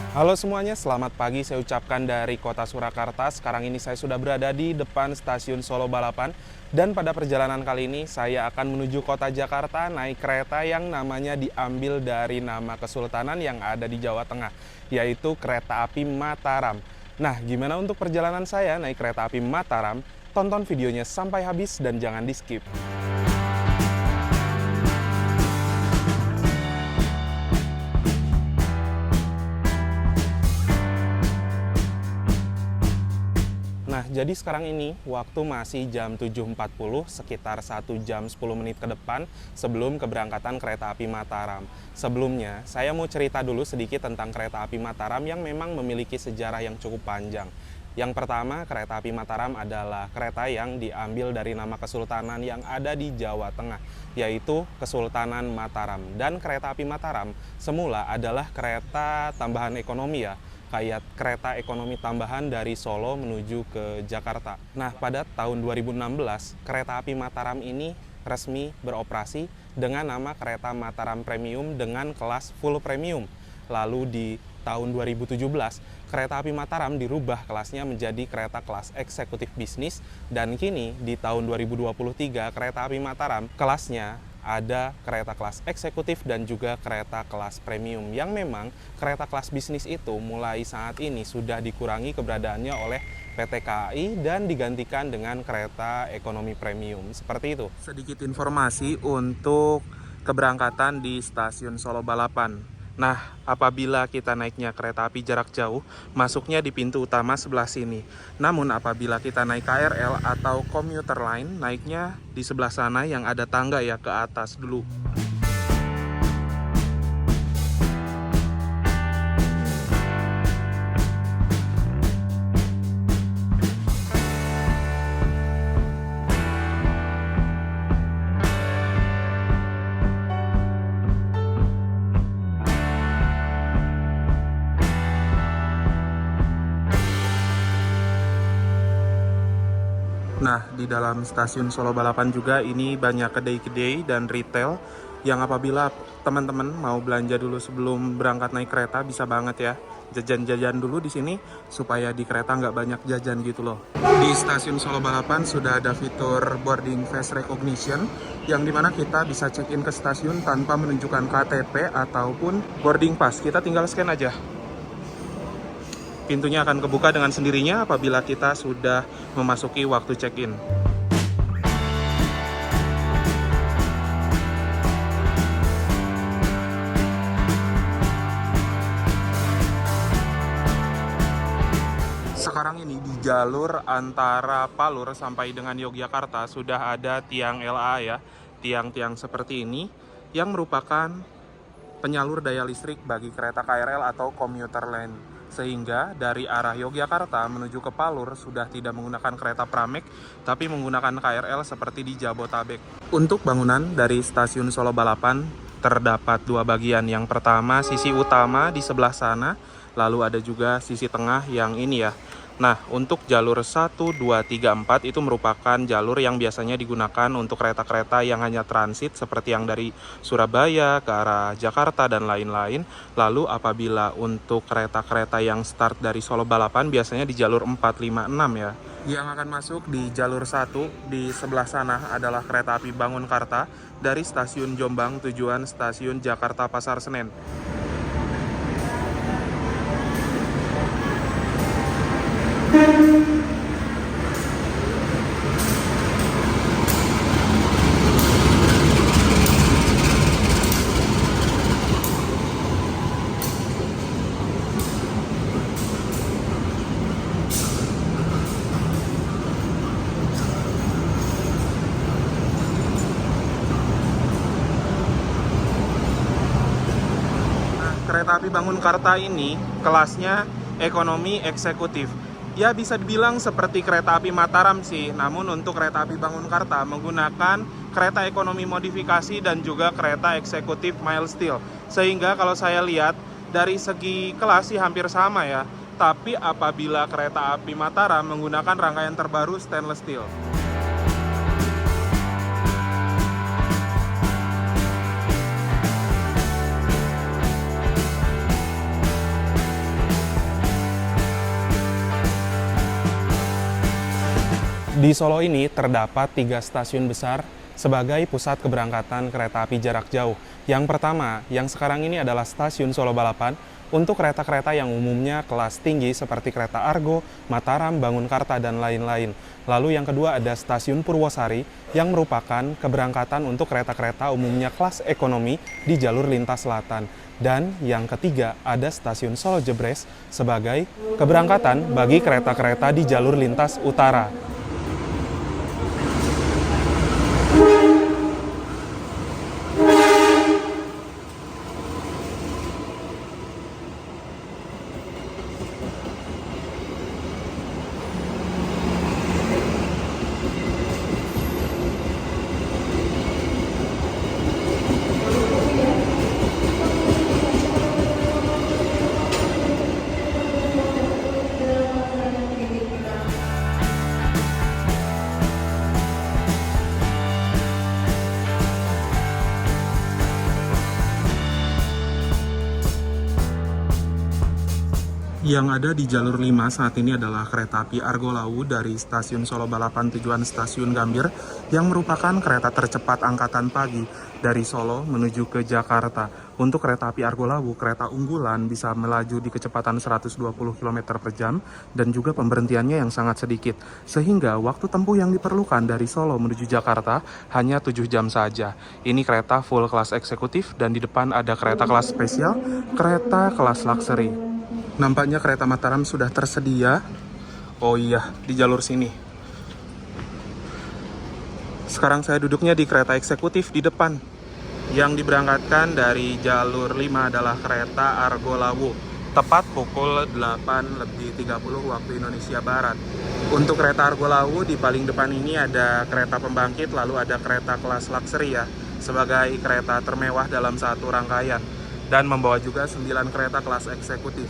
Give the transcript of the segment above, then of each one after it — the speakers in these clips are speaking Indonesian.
Halo semuanya, selamat pagi saya ucapkan dari kota Surakarta. Sekarang ini saya sudah berada di depan stasiun Solo Balapan. Dan pada perjalanan kali ini saya akan menuju kota Jakarta naik kereta yang namanya diambil dari nama kesultanan yang ada di Jawa Tengah, yaitu kereta api Mataram. Nah, gimana untuk perjalanan saya naik kereta api Mataram? Tonton videonya sampai habis dan jangan di-skip. Nah, jadi sekarang ini waktu masih jam 7.40, sekitar 1 jam 10 menit ke depan sebelum keberangkatan kereta api Mataram. Sebelumnya, saya mau cerita dulu sedikit tentang kereta api Mataram yang memang memiliki sejarah yang cukup panjang. Yang pertama, kereta api Mataram adalah kereta yang diambil dari nama kesultanan yang ada di Jawa Tengah, yaitu Kesultanan Mataram. Dan kereta api Mataram semula adalah kereta tambahan ekonomi ya, kayak kereta ekonomi tambahan dari Solo menuju ke Jakarta. Nah, pada tahun 2016, kereta api Mataram ini resmi beroperasi dengan nama kereta Mataram Premium dengan kelas full premium. Lalu di tahun 2017, kereta api Mataram dirubah kelasnya menjadi kereta kelas eksekutif bisnis, dan kini di tahun 2023 kereta api Mataram kelasnya ada kereta kelas eksekutif dan juga kereta kelas premium, yang memang kereta kelas bisnis itu mulai saat ini sudah dikurangi keberadaannya oleh PT KAI dan digantikan dengan kereta ekonomi premium. Seperti itu. Sedikit informasi untuk keberangkatan di stasiun Solo Balapan. Nah, apabila kita naiknya kereta api jarak jauh, masuknya di pintu utama sebelah sini. Namun apabila kita naik KRL atau komuter lain, naiknya di sebelah sana yang ada tangga ya, ke atas dulu. Nah, di dalam stasiun Solo Balapan juga ini banyak kedai-kedai dan retail yang apabila teman-teman mau belanja dulu sebelum berangkat naik kereta bisa banget ya jajan-jajan dulu di sini supaya di kereta nggak banyak jajan gitu loh. Di stasiun Solo Balapan sudah ada fitur boarding face recognition yang dimana kita bisa check-in ke stasiun tanpa menunjukkan KTP ataupun boarding pass. Kita tinggal scan aja. Pintunya akan kebuka dengan sendirinya apabila kita sudah memasuki waktu check-in. Sekarang ini di jalur antara Palur sampai dengan Yogyakarta sudah ada tiang LA ya, tiang-tiang seperti ini yang merupakan penyalur daya listrik bagi kereta KRL atau komuter lain. Sehingga dari arah Yogyakarta menuju ke Palur sudah tidak menggunakan kereta Pramek, tapi menggunakan KRL seperti di Jabotabek. Untuk bangunan dari stasiun Solo Balapan terdapat dua bagian. Yang pertama sisi utama di sebelah sana, lalu ada juga sisi tengah yang ini ya. Nah, untuk jalur 1, 2, 3, 4 itu merupakan jalur yang biasanya digunakan untuk kereta-kereta yang hanya transit seperti yang dari Surabaya ke arah Jakarta dan lain-lain. Lalu apabila untuk kereta-kereta yang start dari Solo Balapan biasanya di jalur 4, 5, 6 ya. Yang akan masuk di jalur 1 di sebelah sana adalah kereta api Bangunkarta dari stasiun Jombang tujuan stasiun Jakarta Pasar Senen. Kereta api Bangunkarta ini kelasnya ekonomi eksekutif. Ya bisa dibilang seperti kereta api Mataram sih, namun untuk kereta api Bangunkarta menggunakan kereta ekonomi modifikasi dan juga kereta eksekutif mild steel. Sehingga kalau saya lihat dari segi kelas sih hampir sama ya. Tapi apabila kereta api Mataram menggunakan rangkaian terbaru stainless steel. Di Solo ini terdapat 3 stasiun besar sebagai pusat keberangkatan kereta api jarak jauh. Yang pertama, yang sekarang ini adalah stasiun Solo Balapan untuk kereta-kereta yang umumnya kelas tinggi seperti kereta Argo, Mataram, Bangunkarta, dan lain-lain. Lalu yang kedua ada stasiun Purwosari yang merupakan keberangkatan untuk kereta-kereta umumnya kelas ekonomi di jalur lintas selatan. Dan yang ketiga ada stasiun Solo Jebres sebagai keberangkatan bagi kereta-kereta di jalur lintas utara. Yang ada di jalur 5 saat ini adalah kereta api Argo Lawu dari stasiun Solo Balapan tujuan stasiun Gambir yang merupakan kereta tercepat angkatan pagi dari Solo menuju ke Jakarta. Untuk kereta api Argo Lawu, kereta unggulan bisa melaju di kecepatan 120 km per jam dan juga pemberhentiannya yang sangat sedikit. Sehingga waktu tempuh yang diperlukan dari Solo menuju Jakarta hanya 7 jam saja. Ini kereta full kelas eksekutif dan di depan ada kereta kelas spesial, kereta kelas luxury. Nampaknya kereta Mataram sudah tersedia. Oh iya, di jalur sini. Sekarang saya duduknya di kereta eksekutif di depan. Yang diberangkatkan dari jalur 5 adalah kereta Argo Lawu. Tepat pukul 8:30 waktu Indonesia Barat. Untuk kereta Argo Lawu di paling depan ini ada kereta pembangkit, lalu ada kereta kelas luxury ya, sebagai kereta termewah dalam satu rangkaian. Dan membawa juga 9 kereta kelas eksekutif.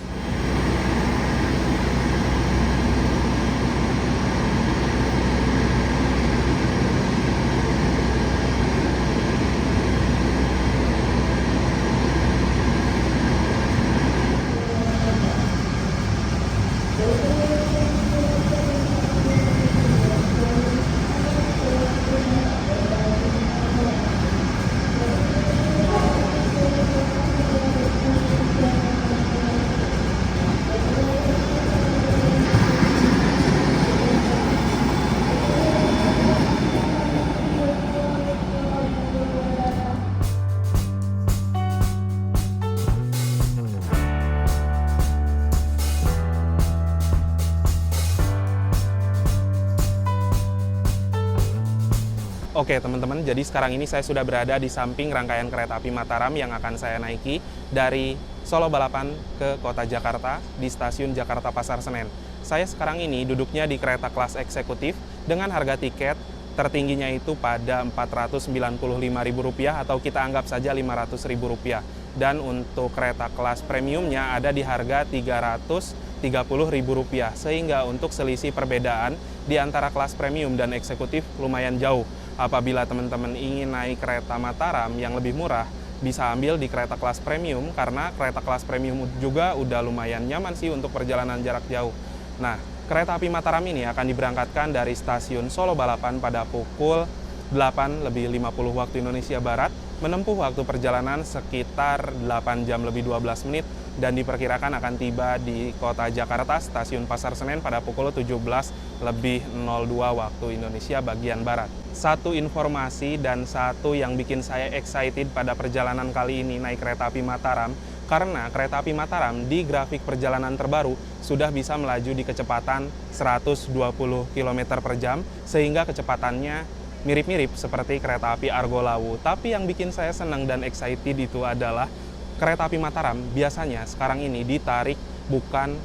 Oke teman-teman, jadi sekarang ini saya sudah berada di samping rangkaian kereta api Mataram yang akan saya naiki dari Solo Balapan ke kota Jakarta di stasiun Jakarta Pasar Senen. Saya sekarang ini duduknya di kereta kelas eksekutif dengan harga tiket tertingginya itu pada Rp495.000 atau kita anggap saja Rp500.000. Dan untuk kereta kelas premiumnya ada di harga Rp330.000, sehingga untuk selisih perbedaan di antara kelas premium dan eksekutif lumayan jauh. Apabila teman-teman ingin naik kereta Mataram yang lebih murah, bisa ambil di kereta kelas premium, karena kereta kelas premium juga udah lumayan nyaman sih untuk perjalanan jarak jauh. Nah, kereta api Mataram ini akan diberangkatkan dari stasiun Solo Balapan pada pukul 8:50 waktu Indonesia Barat, menempuh waktu perjalanan sekitar 8 jam lebih 12 menit, dan diperkirakan akan tiba di kota Jakarta, stasiun Pasar Senen pada pukul 17:02 waktu Indonesia bagian Barat. Satu informasi dan satu yang bikin saya excited pada perjalanan kali ini naik kereta api Mataram, karena kereta api Mataram di grafik perjalanan terbaru sudah bisa melaju di kecepatan 120 km per jam, sehingga kecepatannya mirip-mirip seperti kereta api Argo Lawu. Tapi yang bikin saya senang dan excited itu adalah kereta api Mataram biasanya sekarang ini ditarik bukan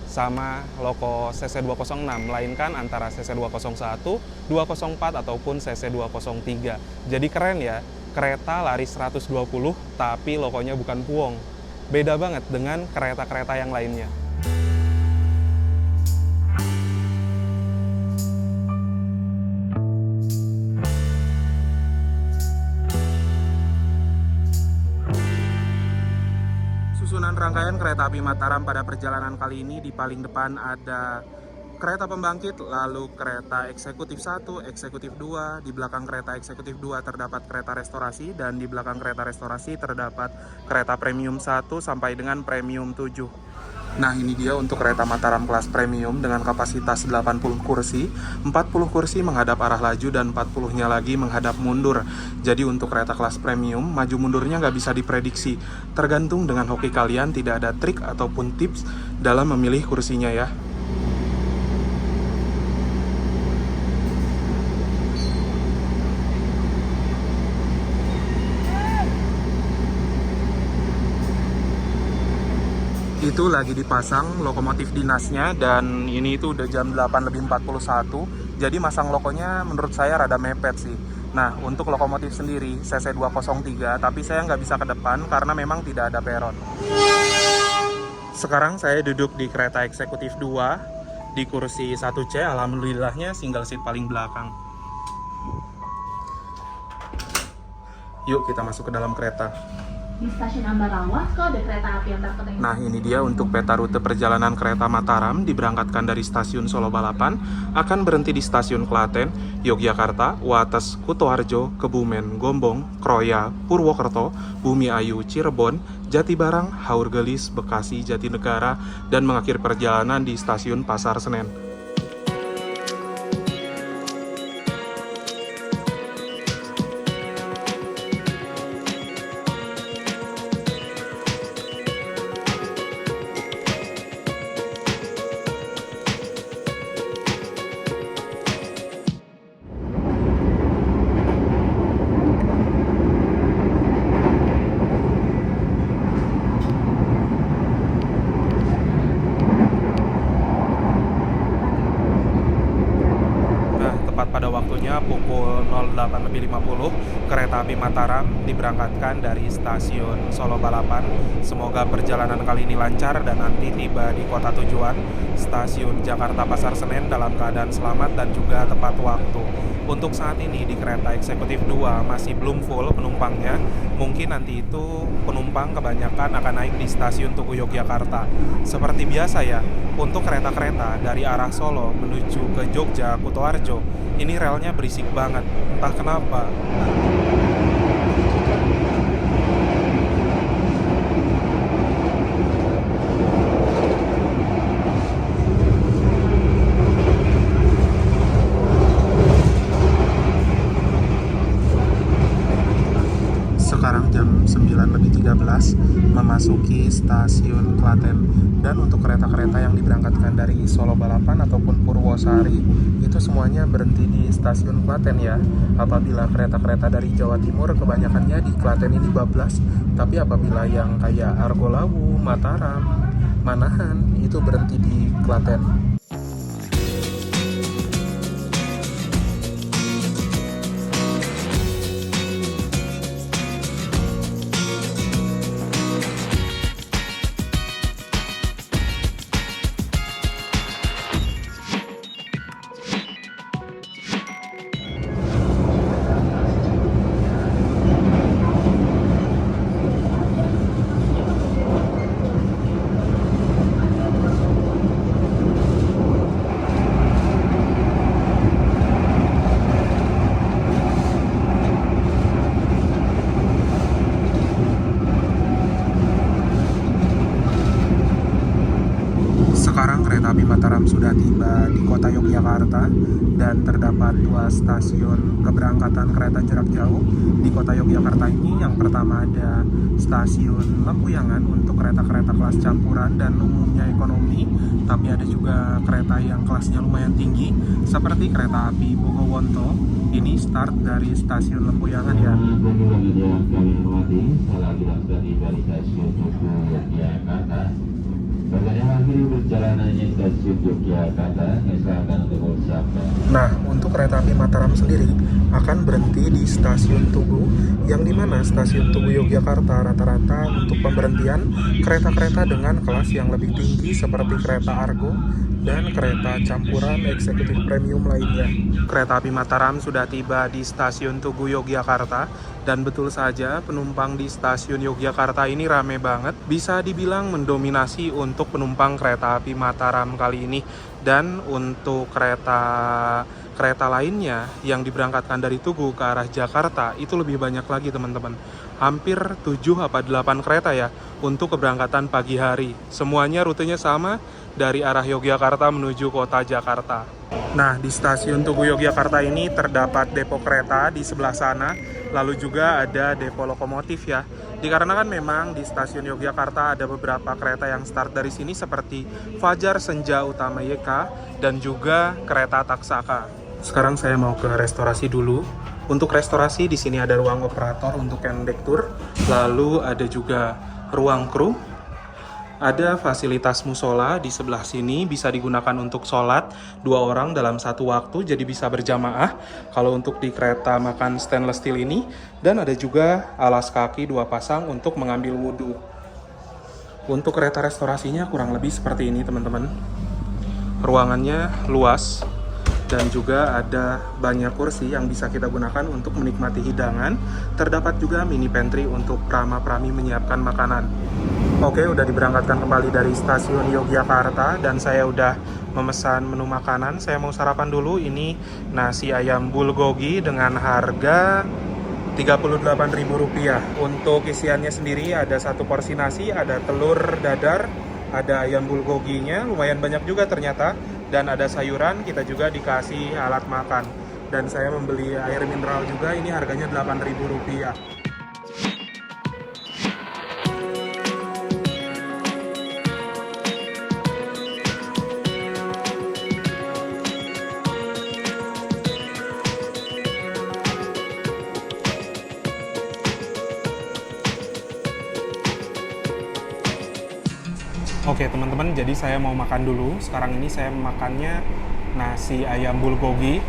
sama loko CC206, melainkan antara CC201, 204, ataupun CC203. Jadi keren ya, kereta lari 120 tapi lokonya bukan puong. Beda banget dengan kereta-kereta yang lainnya. Susunan rangkaian kereta api Mataram pada perjalanan kali ini, di paling depan ada kereta pembangkit, lalu kereta eksekutif 1, eksekutif 2, di belakang kereta eksekutif 2 terdapat kereta restorasi, dan di belakang kereta restorasi terdapat kereta premium 1 sampai dengan premium 7. Nah, ini dia untuk kereta Mataram kelas premium dengan kapasitas 80 kursi, 40 kursi menghadap arah laju dan 40-nya lagi menghadap mundur. Jadi untuk kereta kelas premium, maju mundurnya nggak bisa diprediksi. Tergantung dengan hoki kalian, tidak ada trik ataupun tips dalam memilih kursinya ya. Itu lagi dipasang lokomotif dinasnya, dan ini itu udah jam 8:41. Jadi masang lokonya menurut saya rada mepet sih. Nah, untuk lokomotif sendiri CC 203, tapi saya nggak bisa ke depan karena memang tidak ada peron. Sekarang saya duduk di kereta eksekutif 2 di kursi 1C, alhamdulillahnya single seat paling belakang. Yuk kita masuk ke dalam kereta. Di stasiun Ambarawa, kode kereta api antar kota. Nah, ini dia untuk peta rute perjalanan kereta Mataram diberangkatkan dari stasiun Solo Balapan, akan berhenti di stasiun Klaten, Yogyakarta, Wates, Kutoarjo, Kebumen, Gombong, Kroya, Purwokerto, Bumi Ayu, Cirebon, Jatibarang, Haurgelis, Bekasi, Jatinegara, dan mengakhiri perjalanan di stasiun Pasar Senen. Pada waktunya pukul 08.50, kereta api Mataram diberangkatkan dari stasiun Solo Balapan. Semoga perjalanan kali ini lancar dan nanti tiba di kota tujuan, stasiun Jakarta Pasar Senen, dalam keadaan selamat dan juga tepat waktu. Untuk saat ini di kereta eksekutif 2 masih belum full penumpangnya. Mungkin nanti itu penumpang kebanyakan akan naik di stasiun Tugu Yogyakarta. Seperti biasa ya, untuk kereta-kereta dari arah Solo menuju ke Jogja, Kutoarjo, ini relnya berisik banget, entah kenapa. Sekarang jam 9:13, memasuki stasiun Klaten. Dan untuk kereta-kereta yang diberangkatkan dari Solo Balapan ataupun Purwosari, itu semuanya berhenti di stasiun Klaten ya. Apabila kereta-kereta dari Jawa Timur, kebanyakannya di Klaten ini bablas. Tapi apabila yang kayak Argolawu, Mataram, Manahan, itu berhenti di Klaten. Sekarang kereta api Mataram sudah tiba di kota Yogyakarta, dan terdapat 2 stasiun keberangkatan kereta jarak jauh di kota Yogyakarta ini. Yang pertama ada stasiun Lempuyangan untuk kereta-kereta kelas campuran dan umumnya ekonomi, tapi ada juga kereta yang kelasnya lumayan tinggi seperti kereta api Bogowonto. Ini start dari stasiun Lempuyangan ya. Nah, untuk kereta api Mataram sendiri akan berhenti di stasiun Tugu, yang dimana stasiun Tugu Yogyakarta rata-rata untuk pemberhentian kereta-kereta dengan kelas yang lebih tinggi seperti kereta Argo dan kereta campuran eksekutif premium lainnya. Kereta api Mataram sudah tiba di stasiun Tugu Yogyakarta, Dan betul saja, penumpang di stasiun Yogyakarta ini rame banget. Bisa dibilang mendominasi untuk penumpang kereta api Mataram kali ini. Dan untuk kereta lainnya yang diberangkatkan dari Tugu ke arah Jakarta itu lebih banyak lagi teman-teman. Hampir 7 apa 8 kereta ya untuk keberangkatan pagi hari. Semuanya rutenya sama dari arah Yogyakarta menuju kota Jakarta. Nah, di stasiun Tugu Yogyakarta ini terdapat depo kereta di sebelah sana, lalu juga ada depo lokomotif ya. Dikarenakan memang di stasiun Yogyakarta ada beberapa kereta yang start dari sini seperti Fajar Senja Utama YK dan juga kereta Taksaka. Sekarang saya mau ke restorasi dulu. Untuk restorasi di sini ada ruang operator untuk kondektur, lalu ada juga ruang kru. Ada fasilitas musola di sebelah sini, bisa digunakan untuk sholat 2 orang dalam satu waktu, jadi bisa berjamaah kalau untuk di kereta makan stainless steel ini. Dan ada juga alas kaki 2 pasang untuk mengambil wudhu. Untuk kereta restorasinya kurang lebih seperti ini teman-teman. Ruangannya luas dan juga ada banyak kursi yang bisa kita gunakan untuk menikmati hidangan. Terdapat juga mini pantry untuk prama-prami menyiapkan makanan. Oke, udah diberangkatkan kembali dari stasiun Yogyakarta dan saya udah memesan menu makanan. Saya mau sarapan dulu. Ini nasi ayam bulgogi dengan harga Rp38.000. Untuk isiannya sendiri ada 1 porsi nasi, ada telur dadar, ada ayam bulgoginya, lumayan banyak juga ternyata, dan ada sayuran, kita juga dikasih alat makan. Dan saya membeli air mineral juga, ini harganya Rp8.000. Oke teman-teman, jadi saya mau makan dulu. Sekarang ini saya makannya nasi ayam bulgogi.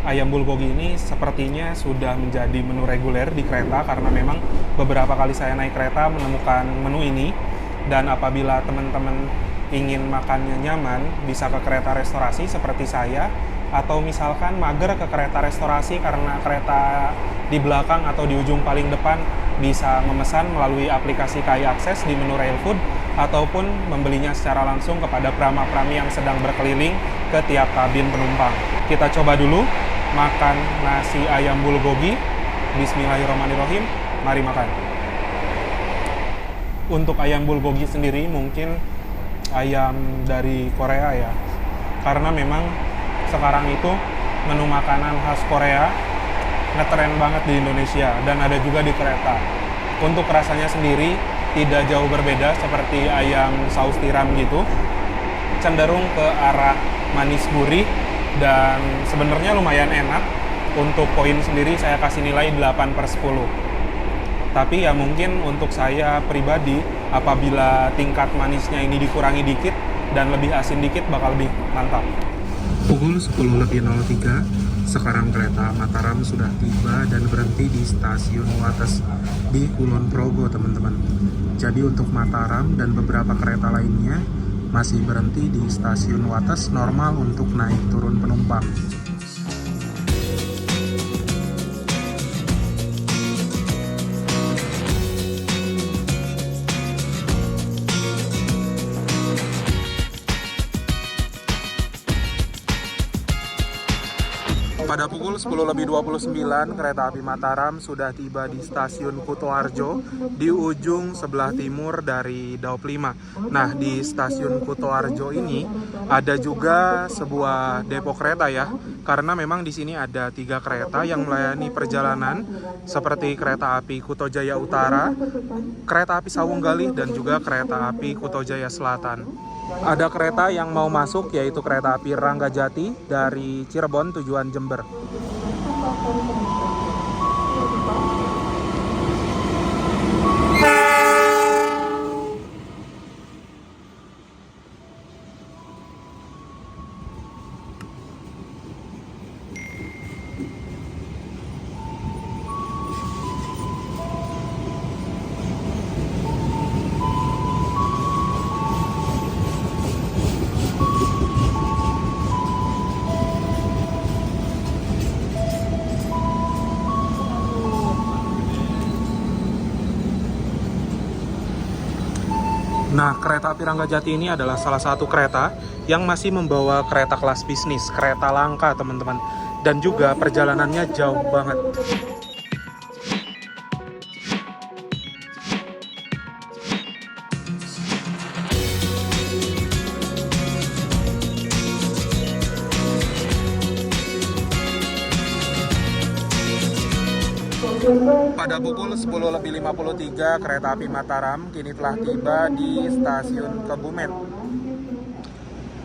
Ayam bulgogi ini sepertinya sudah menjadi menu reguler di kereta karena memang beberapa kali saya naik kereta menemukan menu ini. Dan apabila teman-teman ingin makannya nyaman, bisa ke kereta restorasi seperti saya, atau misalkan mager ke kereta restorasi karena kereta di belakang atau di ujung paling depan, bisa memesan melalui aplikasi KAI Akses di menu Rail Food, ataupun membelinya secara langsung kepada prama-prami yang sedang berkeliling ke tiap kabin penumpang. Kita coba dulu makan nasi ayam bulgogi. Bismillahirrahmanirrahim, mari makan. Untuk ayam bulgogi sendiri mungkin ayam dari Korea ya, karena memang sekarang itu menu makanan khas Korea ngetren banget di Indonesia dan ada juga di kereta. Untuk rasanya sendiri tidak jauh berbeda seperti ayam saus tiram gitu, cenderung ke arah manis gurih dan sebenarnya lumayan enak. Untuk poin sendiri saya kasih nilai 8/10. Tapi ya mungkin untuk saya pribadi, apabila tingkat manisnya ini dikurangi dikit dan lebih asin dikit bakal lebih mantap. Pukul 10.03, sekarang kereta Mataram sudah tiba dan berhenti di stasiun Wates di Kulon Progo teman-teman. Jadi untuk Mataram dan beberapa kereta lainnya masih berhenti di stasiun Wates normal untuk naik turun penumpang. Pada pukul 10.29, kereta api Mataram sudah tiba di stasiun Kutoarjo di ujung sebelah timur dari Daop 5. Nah, di stasiun Kutoarjo ini ada juga sebuah depo kereta ya, karena memang di sini ada 3 kereta yang melayani perjalanan seperti kereta api Kutojaya Utara, kereta api Sawunggalih, dan juga kereta api Kutojaya Selatan. Ada kereta yang mau masuk yaitu kereta api Ranggajati dari Cirebon tujuan Jember. Nah, kereta api Ranggajati ini adalah salah satu kereta yang masih membawa kereta kelas bisnis, kereta langka teman-teman. Dan juga perjalanannya jauh banget. Pada pukul 10.53 kereta api Mataram kini telah tiba di stasiun Kebumen.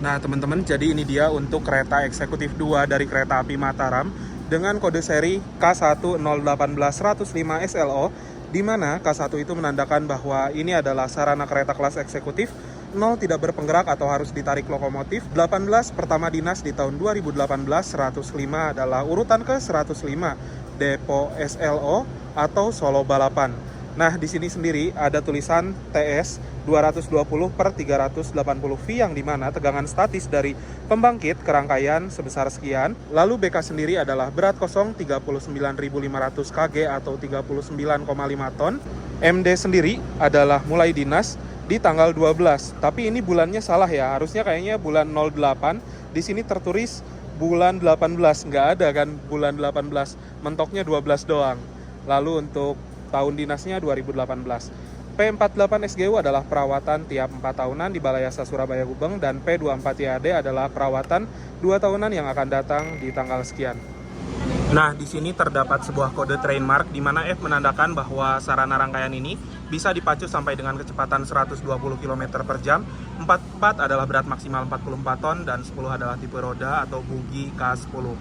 Nah teman-teman, jadi ini dia untuk kereta eksekutif 2 dari kereta api Mataram dengan kode seri K1018105 SLO, di mana K1 itu menandakan bahwa ini adalah sarana kereta kelas eksekutif. 0 tidak berpenggerak atau harus ditarik lokomotif. 18 pertama dinas di tahun 2018. 105 adalah urutan ke 105 depo SLO atau Solo Balapan. Nah, di sini sendiri ada tulisan TS 220/380 V yang dimana tegangan statis dari pembangkit kerangkaian sebesar sekian. Lalu BK sendiri adalah berat kosong 39.500 kg atau 39,5 ton. MD sendiri adalah mulai dinas di tanggal 12. Tapi ini bulannya salah ya, harusnya kayaknya bulan 08. Di sini tertulis bulan 18, nggak ada kan bulan 18, mentoknya 12 doang. Lalu untuk tahun dinasnya 2018. P48 SGU adalah perawatan tiap 4 tahunan di Balai Yasa Surabaya Gubeng, dan P24 YAD adalah perawatan 2 tahunan yang akan datang di tanggal sekian. Nah, di sini terdapat sebuah kode train mark di mana F menandakan bahwa sarana rangkaian ini bisa dipacu sampai dengan kecepatan 120 km per jam. 44 adalah berat maksimal 44 ton dan 10 adalah tipe roda atau bogi K10.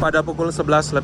Pada pukul 11.36,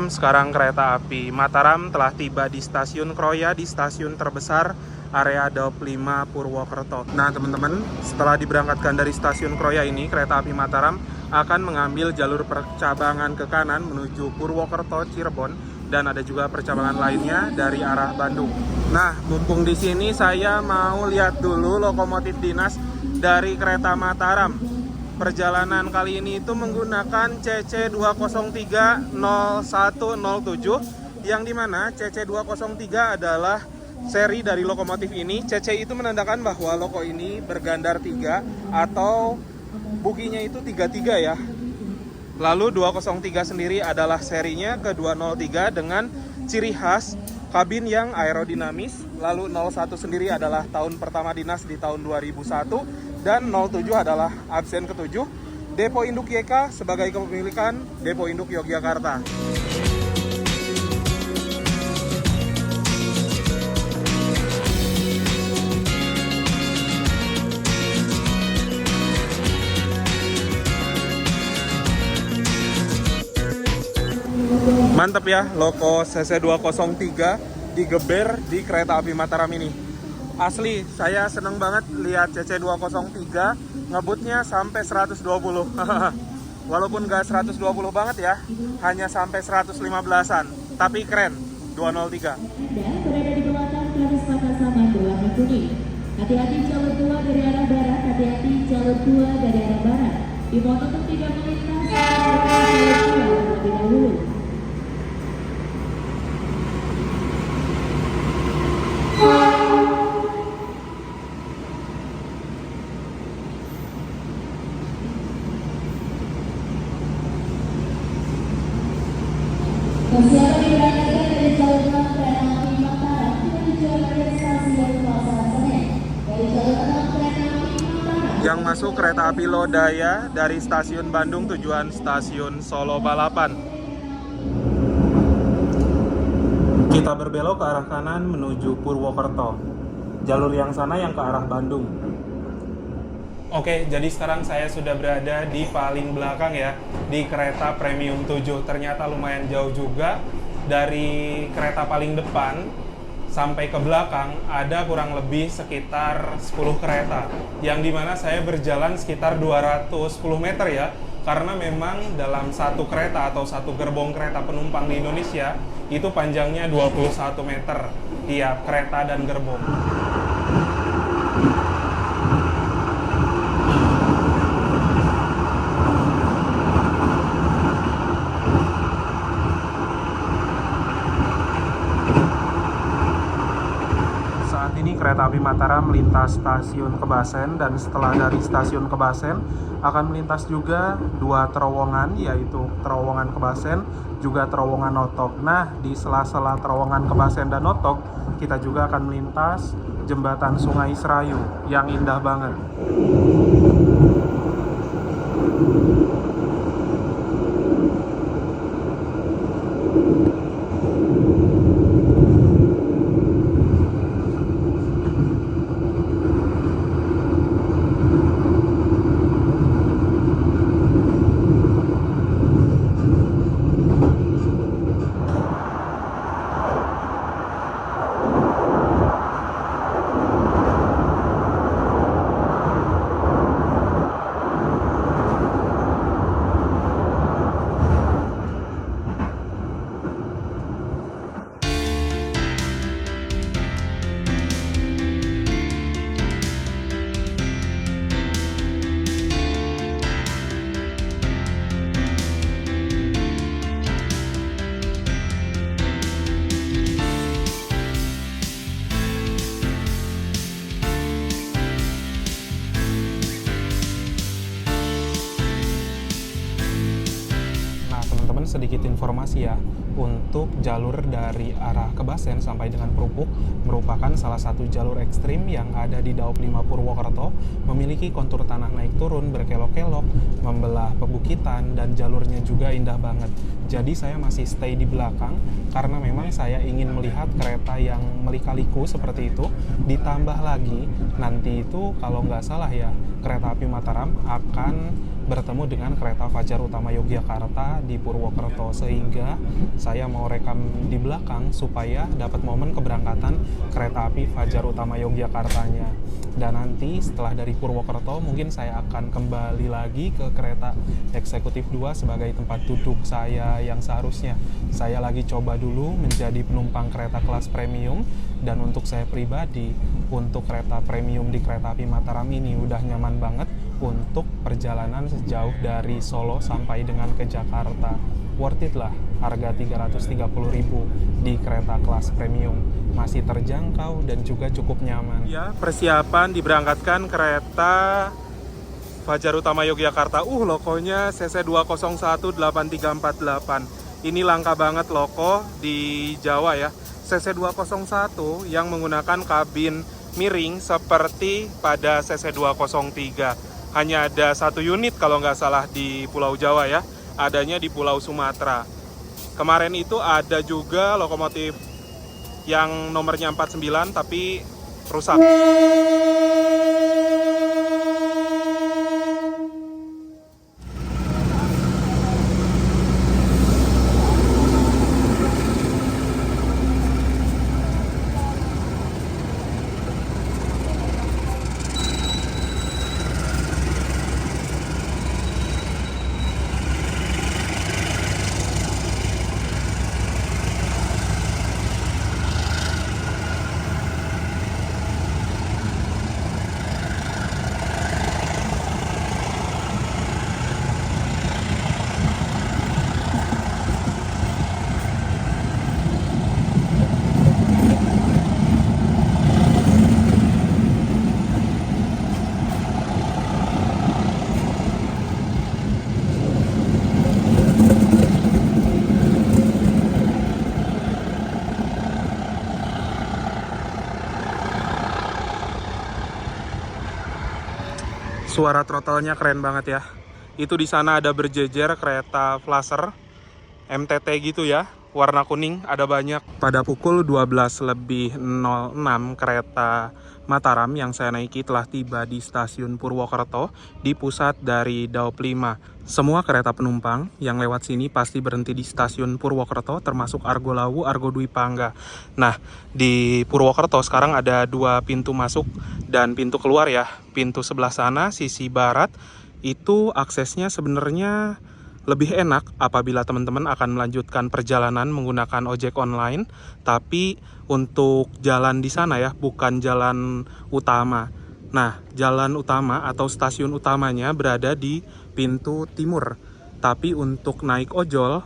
sekarang kereta api Mataram telah tiba di stasiun Kroya, di stasiun terbesar area Daup 5 Purwokerto. Nah teman-teman, setelah diberangkatkan dari stasiun Kroya ini, kereta api Mataram akan mengambil jalur percabangan ke kanan menuju Purwokerto, Cirebon, dan ada juga percabangan lainnya dari arah Bandung. Nah, mumpung di sini saya mau lihat dulu lokomotif dinas dari kereta Mataram. Perjalanan kali ini itu menggunakan CC2030107, yang dimana CC203 adalah seri dari lokomotif ini. CC itu menandakan bahwa loko ini bergandar 3 atau bukinya itu 33 ya. Lalu 203 sendiri adalah serinya ke 203 dengan ciri khas kabin yang aerodinamis. Lalu 01 sendiri adalah tahun pertama dinas di tahun 2001. Dan 07 adalah absen ke-7. Depo Induk YK sebagai kepemilikan Depo Induk Yogyakarta. Mantap ya, loko CC203 digeber di kereta api Mataram ini. Asli, saya seneng banget lihat CC203 ngebutnya sampai 120. Walaupun nggak 120 banget ya, hanya sampai 115-an. Tapi keren, 203. Anda berada di belakang garis pakasaman berwarna kuning. Hati-hati jalur 2 dari arah barat, hati-hati jalur 2 dari arah barat. Dimohon untuk tidak melintas jalur 2 terlebih dahulu. Persiapan diberangkatkan dari jalur 6 kereta api Mataram menuju ke stasiun Pasar Senen. Dari jalur 6 kereta api Mataram Yang masuk kereta api Lodaya dari stasiun Bandung tujuan stasiun Solo Balapan. Kita berbelok ke arah kanan menuju Purwokerto. Jalur yang sana yang ke arah Bandung. Oke, jadi sekarang saya sudah berada di paling belakang ya, di kereta Premium 7. Ternyata lumayan jauh juga dari kereta paling depan sampai ke belakang, ada kurang lebih sekitar 10 kereta. Yang dimana saya berjalan sekitar 210 meter ya, karena memang dalam satu kereta atau satu gerbong kereta penumpang di Indonesia, itu panjangnya 21 meter tiap kereta dan gerbong. Kereta api Mataram melintas stasiun Kebasen, dan setelah dari stasiun Kebasen akan melintas juga dua terowongan, yaitu terowongan Kebasen juga terowongan Notok. Nah, di sela-sela terowongan Kebasen dan Notok kita juga akan melintas jembatan Sungai Serayu yang indah banget. Sedikit informasi ya, untuk jalur dari arah Kebasen sampai dengan Perupuk merupakan salah satu jalur ekstrim yang ada di Daop 5 Purwokerto, memiliki kontur tanah naik turun berkelok-kelok, membelah pebukitan, dan jalurnya juga indah banget. Jadi saya masih stay di belakang karena memang saya ingin melihat kereta yang melika-liku seperti itu. Ditambah lagi nanti itu kalau nggak salah ya, kereta api Mataram akan bertemu dengan kereta Fajar Utama Yogyakarta di Purwokerto, sehingga saya mau rekam di belakang supaya dapat momen keberangkatan kereta api Fajar Utama Yogyakartanya. Dan nanti setelah dari Purwokerto mungkin saya akan kembali lagi ke kereta eksekutif 2 sebagai tempat duduk saya yang seharusnya. Saya lagi coba dulu menjadi penumpang kereta kelas premium, dan untuk saya pribadi, untuk kereta premium di kereta api Mataram ini udah nyaman banget untuk perjalanan sejauh dari Solo sampai dengan ke Jakarta. Worth it lah, harga 330.000 di kereta kelas premium. Masih terjangkau dan juga cukup nyaman. Ya, persiapan diberangkatkan kereta Fajar Utama Yogyakarta. Lokonya CC2018348. Ini langka banget loko di Jawa ya. CC201 yang menggunakan kabin miring seperti pada CC203. Hanya ada satu unit kalau nggak salah di Pulau Jawa ya, adanya di Pulau Sumatera. Kemarin itu ada juga lokomotif yang nomornya 49 tapi rusak. Suara throttle-nya keren banget ya. Itu di sana ada berjejer kereta Flasher MTT gitu ya, warna kuning, ada banyak. Pada pukul 12:06 kereta Mataram yang saya naiki telah tiba di stasiun Purwokerto di pusat dari Daop 5. Semua kereta penumpang yang lewat sini pasti berhenti di stasiun Purwokerto, termasuk Argo Lawu, Argo Dwi Pangga. Nah, di Purwokerto sekarang ada 2 pintu masuk dan pintu keluar ya. Pintu sebelah sana, sisi barat, itu aksesnya sebenarnya lebih enak apabila teman-teman akan melanjutkan perjalanan menggunakan ojek online, tapi untuk jalan di sana ya, bukan jalan utama. Nah, jalan utama atau stasiun utamanya berada di pintu timur. Tapi untuk naik ojol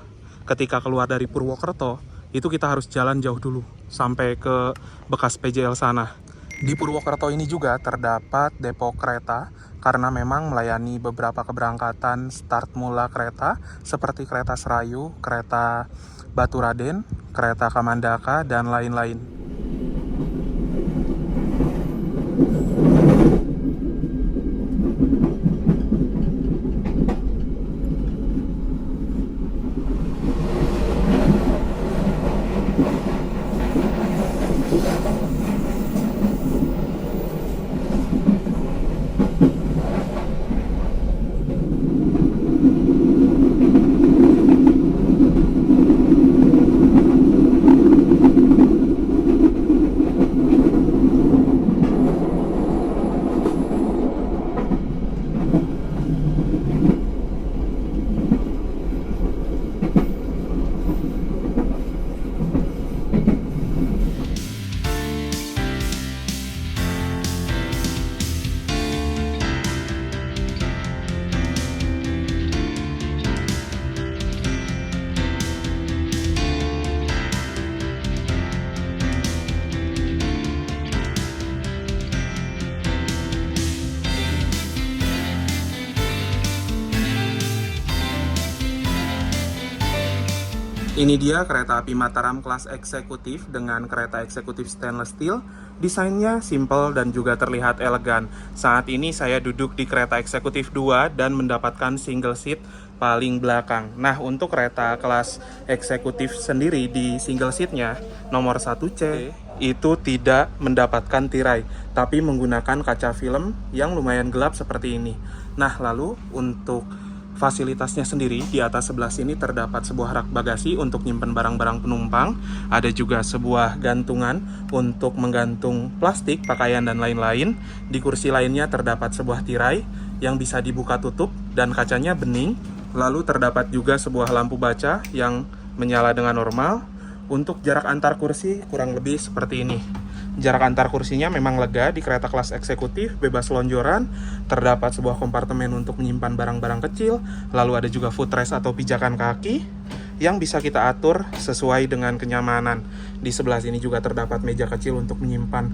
ketika keluar dari Purwokerto, itu kita harus jalan jauh dulu sampai ke bekas PJL sana. Di Purwokerto ini juga terdapat depo kereta karena memang melayani beberapa keberangkatan start mula kereta seperti kereta Serayu, kereta Baturaden, kereta Kamandaka, dan lain-lain. Ini dia kereta api Mataram kelas eksekutif dengan kereta eksekutif stainless steel. Desainnya simple dan juga terlihat elegan. Saat ini saya duduk di kereta eksekutif 2 dan mendapatkan single seat paling belakang. Nah, untuk kereta kelas eksekutif sendiri di single seatnya nomor 1C itu tidak mendapatkan tirai, tapi menggunakan kaca film yang lumayan gelap seperti ini. Nah, lalu untuk fasilitasnya sendiri, di atas sebelah sini terdapat sebuah rak bagasi untuk nyimpen barang-barang penumpang. Ada juga sebuah gantungan untuk menggantung plastik, pakaian, dan lain-lain. Di kursi lainnya terdapat sebuah tirai yang bisa dibuka tutup dan kacanya bening. Lalu terdapat juga sebuah lampu baca yang menyala dengan normal. Untuk jarak antar kursi kurang lebih seperti ini. Jarak antar kursinya memang lega di kereta kelas eksekutif, bebas lonjoran. Terdapat sebuah kompartemen untuk menyimpan barang-barang kecil. Lalu ada juga footrest atau pijakan kaki yang bisa kita atur sesuai dengan kenyamanan. Di sebelah sini juga terdapat meja kecil untuk menyimpan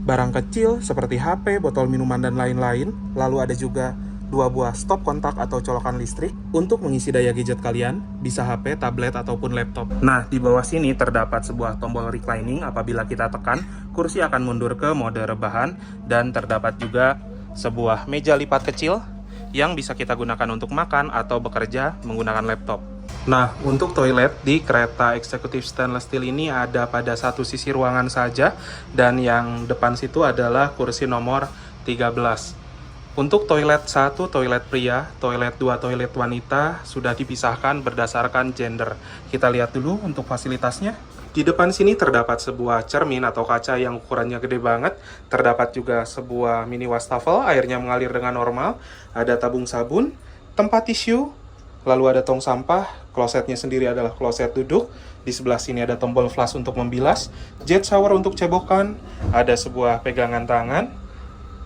barang kecil seperti HP, botol minuman, dan lain-lain. Lalu ada juga 2 buah stop kontak atau colokan listrik untuk mengisi daya gadget kalian, bisa HP, tablet, ataupun laptop. Nah, di bawah sini terdapat sebuah tombol reclining. Apabila kita tekan, kursi akan mundur ke mode rebahan, dan terdapat juga sebuah meja lipat kecil yang bisa kita gunakan untuk makan atau bekerja menggunakan laptop. Nah, untuk toilet di kereta eksekutif stainless steel ini ada pada satu sisi ruangan saja, dan yang depan situ adalah kursi nomor 13. Untuk toilet 1, toilet pria, toilet 2, toilet wanita sudah dipisahkan berdasarkan gender. Kita lihat dulu untuk fasilitasnya. Di depan sini terdapat sebuah cermin atau kaca yang ukurannya gede banget. Terdapat juga sebuah mini wastafel, airnya mengalir dengan normal. Ada tabung sabun, tempat tisu, lalu ada tong sampah. Klosetnya sendiri adalah kloset duduk. Di sebelah sini ada tombol flush untuk membilas, jet shower untuk cebokan, ada sebuah pegangan tangan.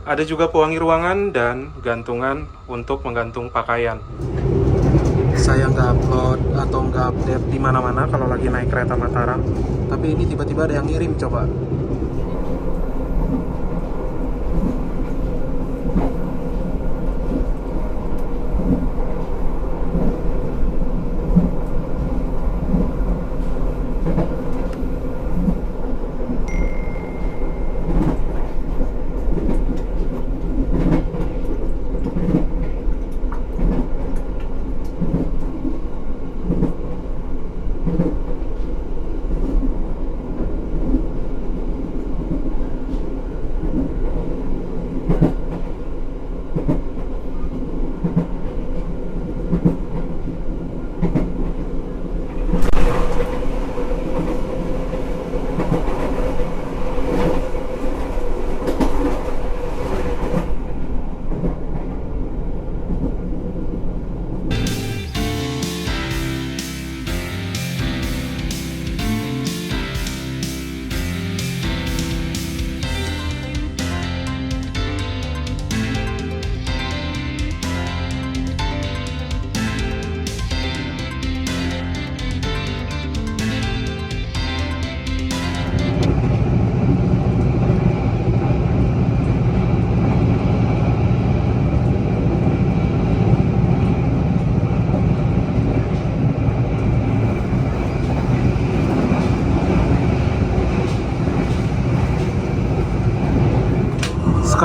Ada juga pewangi ruangan dan gantungan untuk menggantung pakaian. Saya nggak upload atau nggak update di mana-mana kalau lagi naik kereta Mataram. Tapi ini tiba-tiba ada yang ngirim, coba.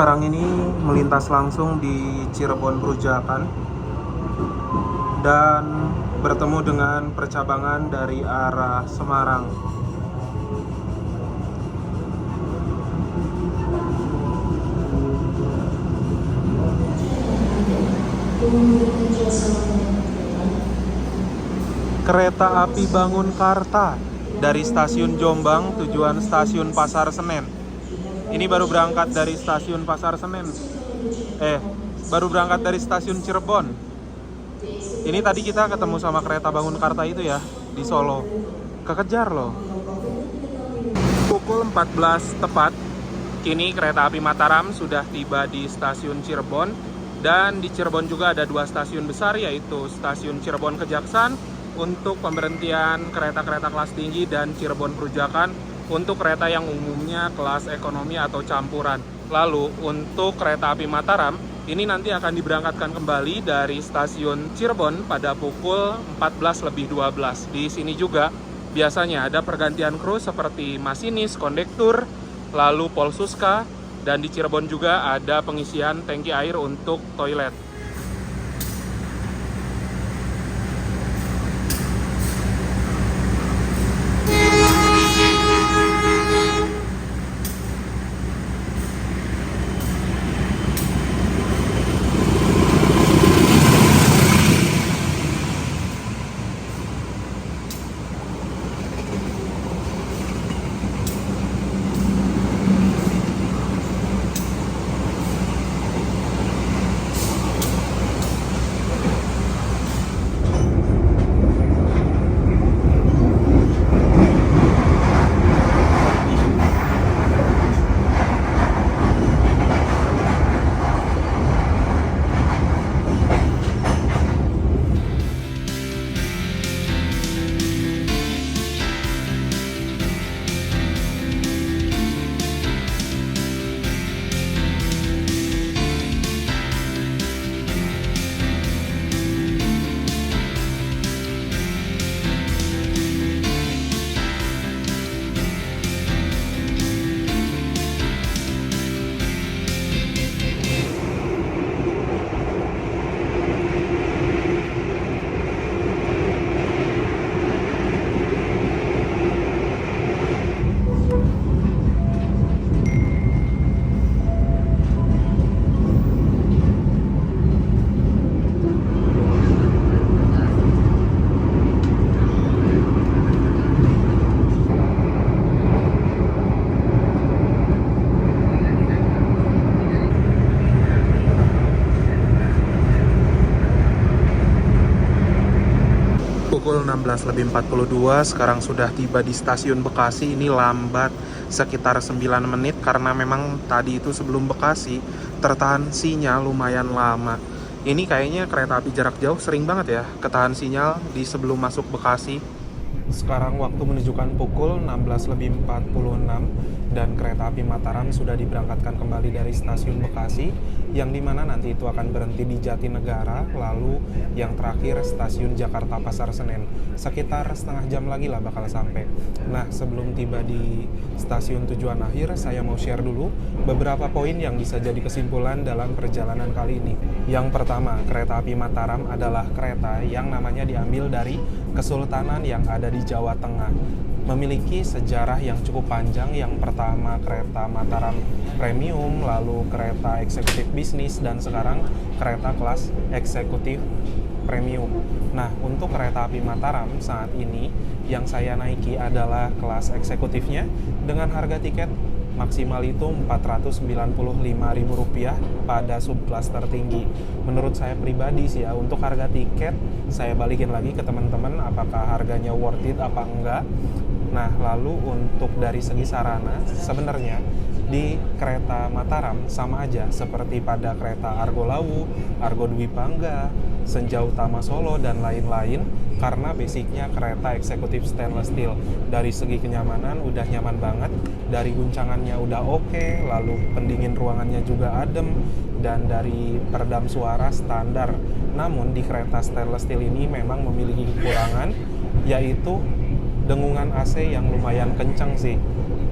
Sekarang ini melintas langsung di Cirebon Perujakan dan bertemu dengan percabangan dari arah Semarang. Kereta api Bangunkarta dari stasiun Jombang tujuan stasiun Pasar Senen. Ini baru berangkat dari stasiun Pasar Senen. Baru berangkat dari stasiun Cirebon. Ini tadi kita ketemu sama kereta Bangunkarta itu ya di Solo. Kekejar loh. Pukul 14 tepat. Kini kereta api Mataram sudah tiba di stasiun Cirebon. Dan di Cirebon juga ada dua stasiun besar, yaitu stasiun Cirebon Kejaksan untuk pemberhentian kereta-kereta kelas tinggi dan Cirebon Perujakan untuk kereta yang umumnya kelas ekonomi atau campuran. Lalu untuk kereta api Mataram ini nanti akan diberangkatkan kembali dari stasiun Cirebon pada pukul 14:12. Di sini juga biasanya ada pergantian kru seperti masinis, kondektur, lalu polsuska, dan di Cirebon juga ada pengisian tangki air untuk toilet. Pukul 16:42, sekarang sudah tiba di stasiun Bekasi. Ini lambat sekitar 9 menit karena memang tadi itu sebelum Bekasi tertahan sinyal lumayan lama. Ini kayaknya kereta api jarak jauh sering banget ya ketahan sinyal di sebelum masuk Bekasi. Sekarang waktu menunjukkan pukul 16:46 dan kereta api Mataram sudah diberangkatkan kembali dari stasiun Bekasi, yang dimana nanti itu akan berhenti di Jatinegara, lalu yang terakhir stasiun Jakarta Pasar Senen. Sekitar setengah jam lagi lah bakal sampai. Nah, sebelum tiba di stasiun tujuan akhir, saya mau share dulu beberapa poin yang bisa jadi kesimpulan dalam perjalanan kali ini. Yang pertama, kereta api Mataram adalah kereta yang namanya diambil dari Kesultanan yang ada di Jawa Tengah. Memiliki sejarah yang cukup panjang. Yang pertama kereta Mataram Premium, lalu kereta eksekutif bisnis, dan sekarang kereta kelas eksekutif premium. Nah, untuk kereta api Mataram saat ini yang saya naiki adalah kelas eksekutifnya dengan harga tiket maksimal itu Rp495.000 pada subkelas tertinggi. Menurut saya pribadi sih ya, untuk harga tiket saya balikin lagi ke teman-teman apakah harganya worth it apa enggak. Nah, lalu untuk dari segi sarana, sebenarnya di kereta Mataram sama aja seperti pada kereta Argo Lawu, Argo Dwi Pangga, Senja Utama Solo, dan lain-lain, karena basicnya kereta eksekutif stainless steel. Dari segi kenyamanan udah nyaman banget, dari guncangannya udah oke, lalu pendingin ruangannya juga adem, dan dari peredam suara standar. Namun di kereta stainless steel ini memang memiliki kekurangan, yaitu dengungan AC yang lumayan kencang sih.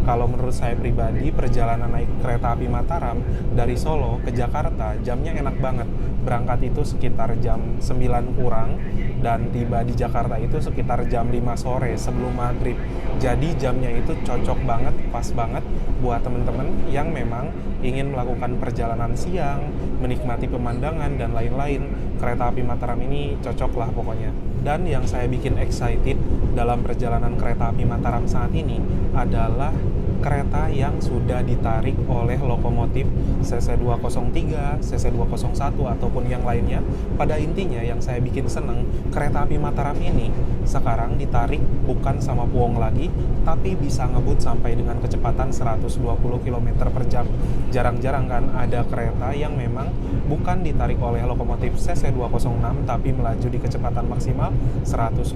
Kalau menurut saya pribadi, perjalanan naik kereta api Mataram dari Solo ke Jakarta jamnya enak banget. Berangkat itu sekitar jam 9 kurang dan tiba di Jakarta itu sekitar jam 5 sore sebelum maghrib. Jadi jamnya itu cocok banget, pas banget buat teman-teman yang memang ingin melakukan perjalanan siang, menikmati pemandangan dan lain-lain. Kereta api Mataram ini cocok lah pokoknya. Dan yang saya bikin excited dalam perjalanan kereta api Mataram saat ini adalah kereta yang sudah ditarik oleh lokomotif CC203, CC201 ataupun yang lainnya. Pada intinya yang saya bikin seneng, kereta api Mataram ini sekarang ditarik bukan sama puong lagi, tapi bisa ngebut sampai dengan kecepatan 120 km per jam. Jarang-jarang kan ada kereta yang memang bukan ditarik oleh lokomotif CC206 tapi melaju di kecepatan maksimal 120.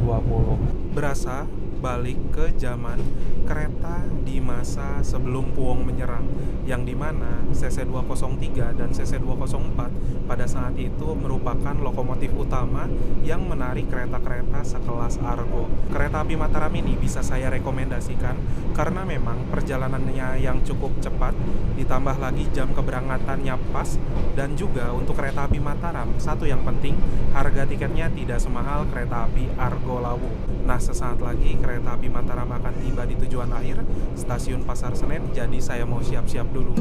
Berasa balik ke zaman kereta di masa sebelum Puong menyerang, yang dimana CC203 dan CC204 pada saat itu merupakan lokomotif utama yang menarik kereta-kereta sekelas Argo. Kereta api Mataram ini bisa saya rekomendasikan karena memang perjalanannya yang cukup cepat, ditambah lagi jam keberangkatannya pas, dan juga untuk kereta api Mataram, satu yang penting, harga tiketnya tidak semahal kereta api Argo Lawu. Nah, sesaat lagi kereta api Mataram akan tiba di tujuan akhir, stasiun Pasar Senen, jadi saya mau siap-siap dulu.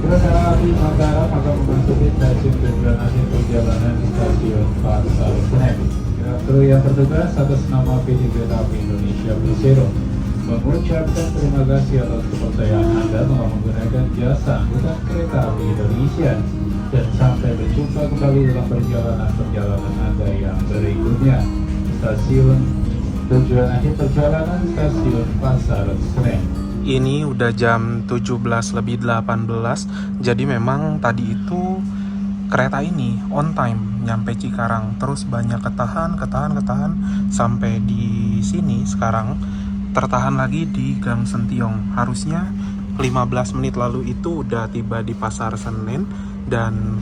Kereta api Mataram akan memasuki stasiun tujuan akhir perjalanan di stasiun Pasar Senen. Kru yang bertugas atas nama PT Kereta Api Indonesia Persero mengucapkan terima kasih atas kepercayaan Anda telah menggunakan jasa angkutan kereta api Indonesia, dan sampai berjumpa kembali dalam perjalanan Anda yang berikutnya. Stasiun tujuan akhir perjalanan stasiun Pasar Senen. Ini udah jam 17 lebih 18, jadi memang tadi itu kereta ini on time nyampe Cikarang, terus banyak ketahan sampai di sini. Sekarang tertahan lagi di Gang Sentiong. Harusnya 15 menit lalu itu udah tiba di Pasar Senen, dan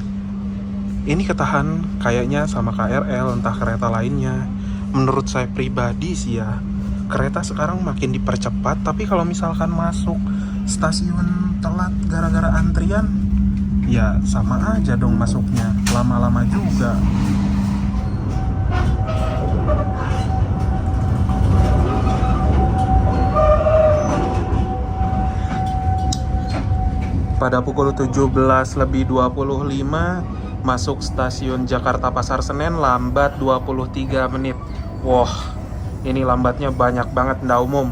ini ketahan kayaknya sama KRL entah kereta lainnya. Menurut saya pribadi sih ya, kereta sekarang makin dipercepat, tapi kalau misalkan masuk stasiun telat gara-gara antrian, ya sama aja dong masuknya, lama-lama juga. Pada pukul 17 lebih 25, masuk stasiun Jakarta Pasar Senen lambat 23 menit. Wah, ini lambatnya banyak banget, ndak umum.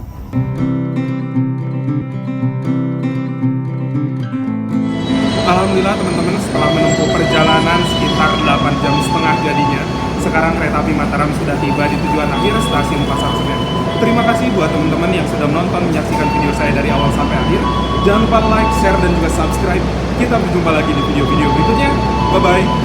Alhamdulillah teman-teman, setelah menempuh perjalanan sekitar 8 jam setengah jadinya, sekarang kereta api Mataram sudah tiba di tujuan akhir stasiun Pasar Senen. Terima kasih buat teman-teman yang sudah menonton, menyaksikan video saya dari awal sampai akhir. Jangan lupa like, share, dan juga subscribe. Kita berjumpa lagi di video-video berikutnya. Bye-bye.